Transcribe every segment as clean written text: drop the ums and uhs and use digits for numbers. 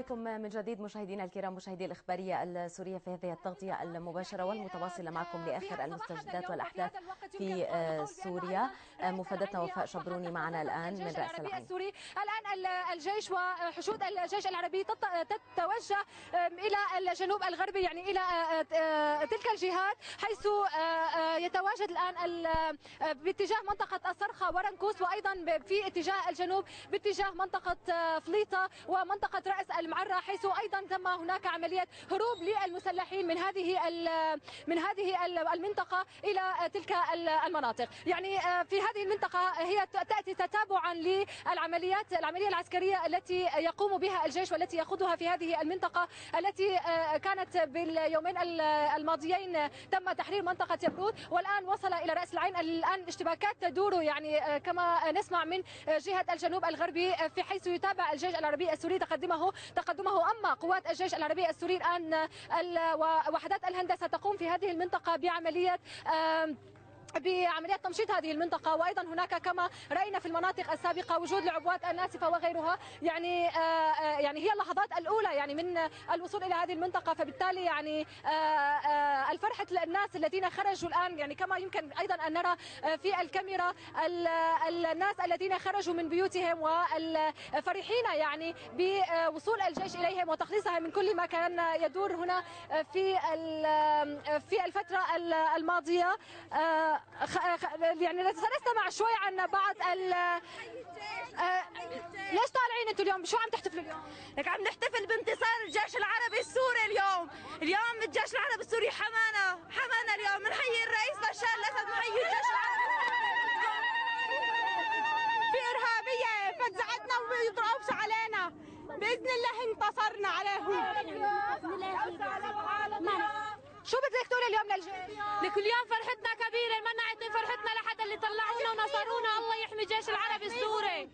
بكم من جديد مشاهدينا الكرام، مشاهدي الإخبارية السورية في هذه التغطية المباشرة والمتواصلة معكم لآخر المستجدات والأحداث في سوريا. مفادتنا وفاء شبروني معنا الآن من رأس العين. الآن الجيش وحشود الجيش العربي تتوجه إلى الجنوب الغربي، يعني إلى تلك الجهات، حيث يتواجد الآن باتجاه منطقة الصرخة ورنكوس، وأيضا في اتجاه الجنوب باتجاه منطقة فليطة ومنطقة رأس المعرة، حيث أيضا تم هناك عملية هروب للمسلحين من هذه المنطقة إلى تلك المناطق. يعني في هذه المنطقة هي تأتي تتابعا للعملية العسكرية التي يقوم بها الجيش والتي يخوضها في هذه المنطقة، التي كانت باليومين الماضيين تم تحرير منطقة يبرود، والآن وصل إلى رأس العين. الآن اشتباكات تدور يعني كما نسمع من جهة الجنوب الغربي، في حيث يتابع الجيش العربي السوري تقدمه. أما قوات الجيش العربي السوري الآن ووحدات الهندسة تقوم في هذه المنطقة بعملية تمشيط هذه المنطقة، وأيضا هناك كما رأينا في المناطق السابقة وجود العبوات الناسفة وغيرها. يعني هي اللحظات الأولى يعني من الوصول إلى هذه المنطقة، فبالتالي يعني الفرحة الناس الذين خرجوا الآن، يعني كما يمكن أيضا أن نرى في الكاميرا الناس الذين خرجوا من بيوتهم والفرحين يعني بوصول الجيش إليهم وتخليصهم من كل ما كان يدور هنا في الفترة الماضية. يعني سنستمع شوي عن بعض ليش طالعين انتم اليوم؟ شو عم تحتفلوا اليوم؟ لك عم نحتفل بانتصار الجيش العربي السوري اليوم الجيش العربي السوري حمانا اليوم. بنحيي الرئيس بشار الاسد، بنحيي الجيش العربي. في ارهابيه فزعتنا ويضربوش علينا، باذن الله انتصرنا عليهم. شو بدك تقولي اليوم للجيش؟ لك اليوم فرحتنا كبيره، ما نعطي فرحتنا لحد اللي طلعونا ونصرونا. الله يحمي الجيش العربي السوري.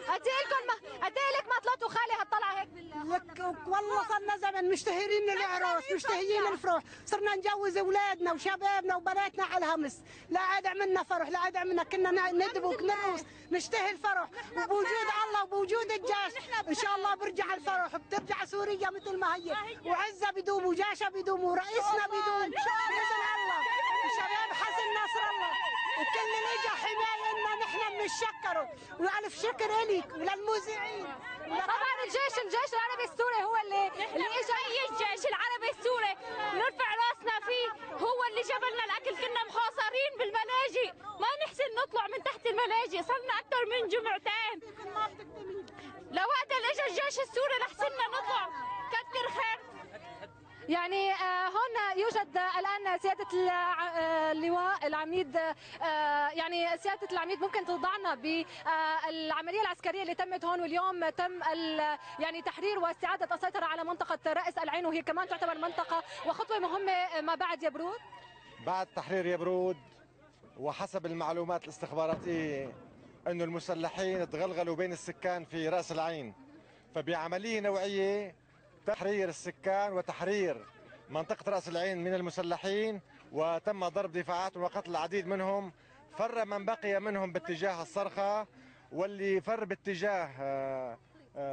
قد ايه لك ما طلعتوا خالي هالطلعه هيك بالله؟ لك والله صرنا زمن مشتهرين العروس، مشتهيين الفرح، صرنا نجوز اولادنا وشبابنا وبناتنا على الهمس. لا عاد عملنا فرح، لا عاد عملنا، كنا ندبك نرقص نشتهي الفرح، وبوجود الله وبوجود الجيش ان شاء الله برجع الفرح، بترجع سوريا مثل ما هي، وعزه بدوم وجاشة بدوم ورئيسنا بدوم باذن الله، وشباب حسن نصر الله وكل اللي اجى حمايه لنا نحن بنشكره، والف شكر الك وللمذيعين. طبعا الجيش العربي السوري هو اللي اجى الجيش العربي السوري نرفع راسنا فيه، هو اللي جاب لنا الاكل. كنا محاصرين بالملاجئ، ما نحسن نطلع من تحت الملاجئ، صرنا اكثر من جمعتين. لوقت اللي اجى الجيش السوري لحسنا نطلع، كتر خير. يعني هون يوجد الآن سيادة اللواء العميد، يعني سيادة العميد ممكن توضعنا بالعملية العسكرية اللي تمت هون، واليوم تم يعني تحرير واستعادة السيطرة على منطقة رأس العين، وهي كمان تعتبر منطقة وخطوة مهمة ما بعد يبرود. بعد تحرير يبرود، وحسب المعلومات الاستخباراتية أنه المسلحين تغلغلوا بين السكان في رأس العين، فبعملية نوعية تحرير السكان وتحرير منطقة رأس العين من المسلحين، وتم ضرب دفاعات وقتل العديد منهم. فر من بقي منهم باتجاه الصرخة، واللي فر باتجاه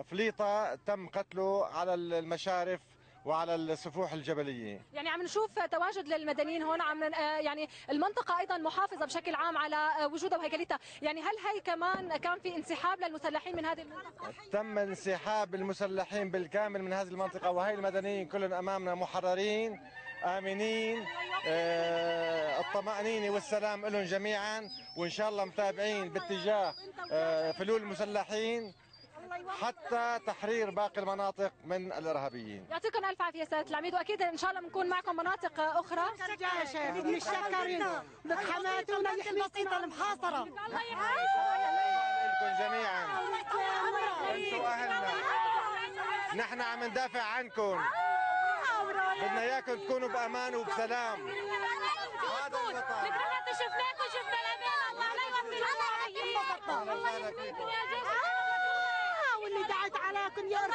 فليطة تم قتله على المشارف وعلى السفوح الجبلية. يعني عم نشوف تواجد للمدنيين هون، يعني المنطقة أيضا محافظة بشكل عام على وجودها وهيكلتها. يعني هل هي كمان كان في انسحاب للمسلحين من هذه المنطقة؟ تم انسحاب المسلحين بالكامل من هذه المنطقة، وهي المدنيين كلهم أمامنا محررين آمنين. الطمأنينة والسلام لهم جميعا، وإن شاء الله متابعين باتجاه فلول المسلحين حتى تحرير باقي المناطق من الارهابيين. يعطيكم الف عافيه سياده العميد، واكيد ان شاء الله بنكون معكم مناطق اخرى. بنشكرين بحماتنا يحمي المحاصره. الله يحفظكم جميعا، انتم اهلنا، نحن عم ندافع عنكم، بدنا اياكم تكونوا بامان وبسلام. هذا الوطن. شفناكم، شفنا الامان. الله لا يوفقكم. واللي دعت عليكم يا رب.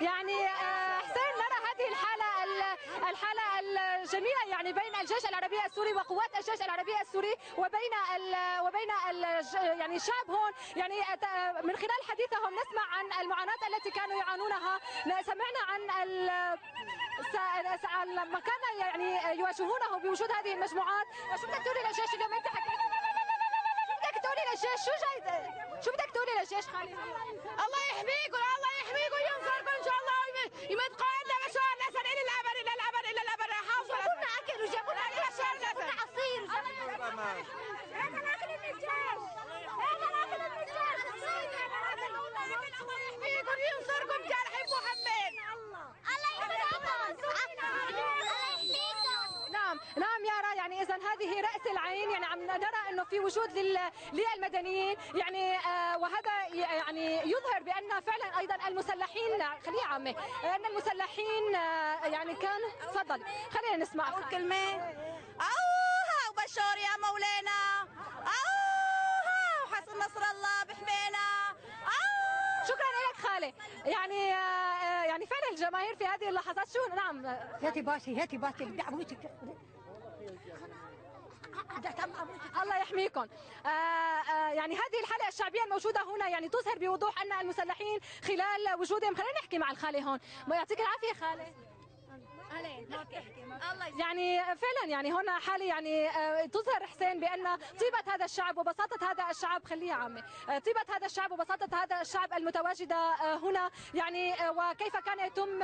يعني حسين، نرى هذه الحالة الجميلة يعني يعني بين الجيش العربي السوري وقوات الجيش العربي السوري وبين يعني الشعب هون. يعني من خلال حديثهم نسمع عن المعاناة التي كانوا يعانونها، سمعنا عن ما كان يعني يواجهونه بوجود هذه المجموعات. شو بدك تقولي للجيش اليوم؟ انت حكيت، شو بدك تقولي للجيش؟ شو بدك تقولي للجيش خالد؟ الله يحميكم، الله يحميكم وينصركم ان شاء الله، يمد قائدنا بشار الاسد الى الابد الى الابد الى الابد. حافظوا جابوا لنا اكل وجابوا لنا بشار الاسد عصير وجابوا لنا هذا الاكل من الجيش، هذا الاكل من الجيش. الله يحميكم وينصركم جارحين محمد. الله يحميكم. نعم يارا، يعني اذا هذه راس العين. يعني عم نرى انه في وجود للمدنيين، يعني وهذا يعني يظهر بان فعلا ايضا المسلحين، خليه عامه، ان المسلحين يعني كانوا. تفضل خلينا نسمع اول كلمه. اوها وبشار يا مولانا، اوها وحسن نصر الله بحمينا. شكرا لك خالي. يعني فعلا الجماهير في هذه اللحظات شو. نعم هاتي باسي بدي ابوسك. الله يحميكم. يعني هذه الحلقة الشعبية الموجودة هنا يعني تظهر بوضوح أن المسلحين خلال وجودهم. خلينا نحكي مع الخالي هون. ما يعطيك العافية خالي. يعني فعلا يعني هنا حالي يعني تظهر حسين بأن طيبة هذا الشعب وبساطة هذا الشعب، خليها عامة، طيبة هذا الشعب وبساطة هذا الشعب المتواجدة هنا، يعني وكيف كان يتم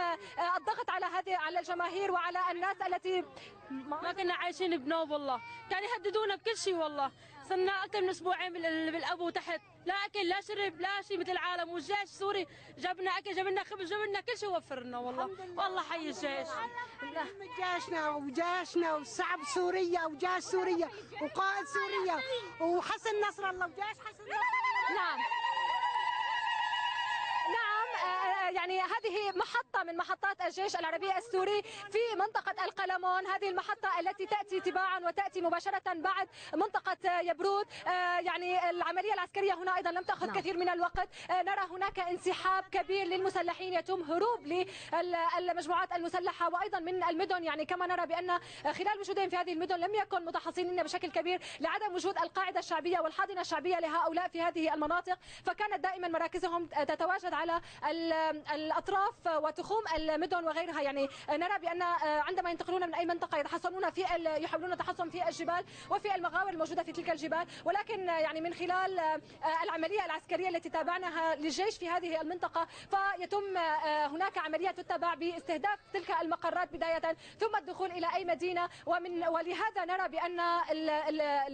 الضغط على الجماهير وعلى الناس التي ما كنا عايشين بنوب والله، كانوا يهددونا بكل شيء والله. صرنا اكثر من اسبوعين بالابو تحت، لا اكل لا شرب لا شيء مثل العالم. والجيش السوري جاب لنا اكل، جاب لنا خبز، جاب لنا كل شيء وفر لنا والله. والله حي الجيش. وجيشنا وشعب سوريا وجيش سوريا وقائد سوريا وحسن نصر الله وجيش حسن نصر الله. نعم يعني هذه محطة من محطات الجيش العربي السوري في منطقة القلمون. هذه المحطة التي تأتي تباعا وتأتي مباشرة بعد منطقة يبرود. يعني العملية العسكرية هنا أيضا لم تأخذ كثير من الوقت. نرى هناك انسحاب كبير للمسلحين، يتم هروب للمجموعات المسلحة وأيضا من المدن. يعني كما نرى بأن خلال وجودهم في هذه المدن لم يكن متحصنين بشكل كبير لعدم وجود القاعدة الشعبية والحاضنة الشعبية لهؤلاء في هذه المناطق، فكانت دائما مراكزهم تتواجد على الأطراف وتخوم المدن وغيرها. يعني نرى بأن عندما ينتقلون من أي منطقة يحصنون يحاولون التحصن في الجبال وفي المغاور الموجودة في تلك الجبال. ولكن يعني من خلال العملية العسكرية التي تابعناها للجيش في هذه المنطقة، فيتم هناك عمليات تتبع باستهداف تلك المقرات بداية ثم الدخول إلى أي مدينة. ولهذا نرى بأن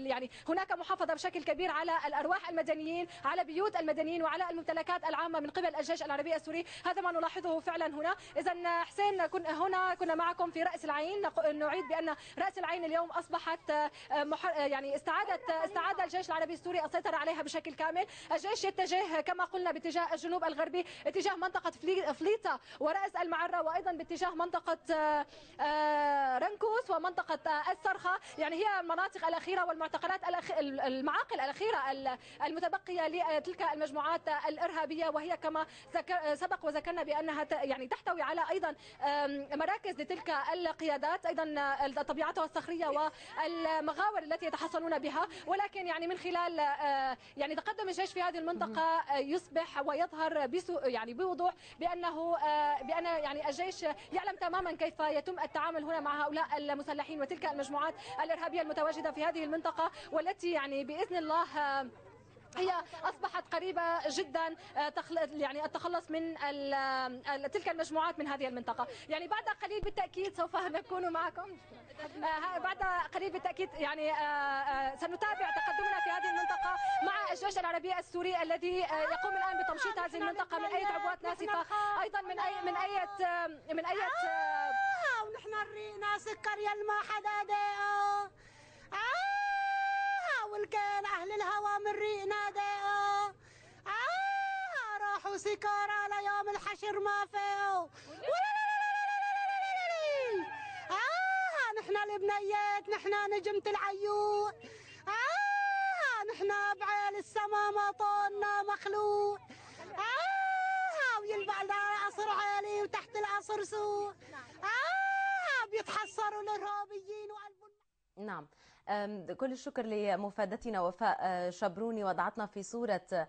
يعني هناك محافظة بشكل كبير على الأرواح المدنيين، على بيوت المدنيين وعلى الممتلكات العامة من قبل الجيش العربي السوري. هذا ما نلاحظه فعلا هنا. إذا حسين كنا معكم في رأس العين. نعيد بأن رأس العين اليوم أصبحت يعني استعاد الجيش العربي السوري السيطرة عليها بشكل كامل. الجيش يتجه كما قلنا باتجاه الجنوب الغربي، اتجاه منطقة فليطة ورأس المعرة، وأيضا باتجاه منطقة رنكوس ومنطقة السرخة. يعني هي المناطق الأخيرة والمعتقلات المعاقل الأخيرة المتبقية لتلك المجموعات الإرهابية، وهي كما سبق وذكرنا بأنها يعني تحتوي على أيضا مراكز لتلك القيادات، أيضا طبيعتها الصخرية والمغاور التي يتحصنون بها. ولكن يعني من خلال يعني تقدم الجيش في هذه المنطقة يصبح ويظهر يعني بوضوح بأن يعني الجيش يعلم تماما كيف يتم التعامل هنا مع هؤلاء المسلحين وتلك المجموعات الإرهابية المتواجدة في هذه المنطقة، والتي يعني بإذن الله هي أصبحت قريبة جدا يعني التخلص من تلك المجموعات من هذه المنطقة. يعني بعد قليل بالتأكيد سوف نكون معكم، بعد قليل بالتأكيد يعني سنتابع تقدمنا في هذه المنطقة مع الجيش العربي السوري الذي يقوم الآن بتمشيط هذه المنطقة من أي عبوات ناسفة، أيضا من أي ونحن الرينا سكر يا ما حدا والكان أهل الهوى من رينا راحوا سكارى ليوم الحشر ما فيه. نحن البنيات، نحن نجمة العيون، نحن بعيل السما ما طولنا مخلوق، ويلبع العصر عالي وتحت العصر سوق، بيتحصروا الإرهابيين نعم، كل الشكر لمفادتنا وفاء شبروني، وضعتنا في صورة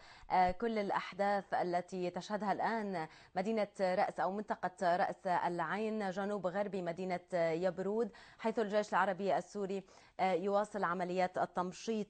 كل الأحداث التي تشهدها الآن مدينة رأس أو منطقة رأس العين جنوب غربي مدينة يبرود، حيث الجيش العربي السوري يواصل عمليات التمشيط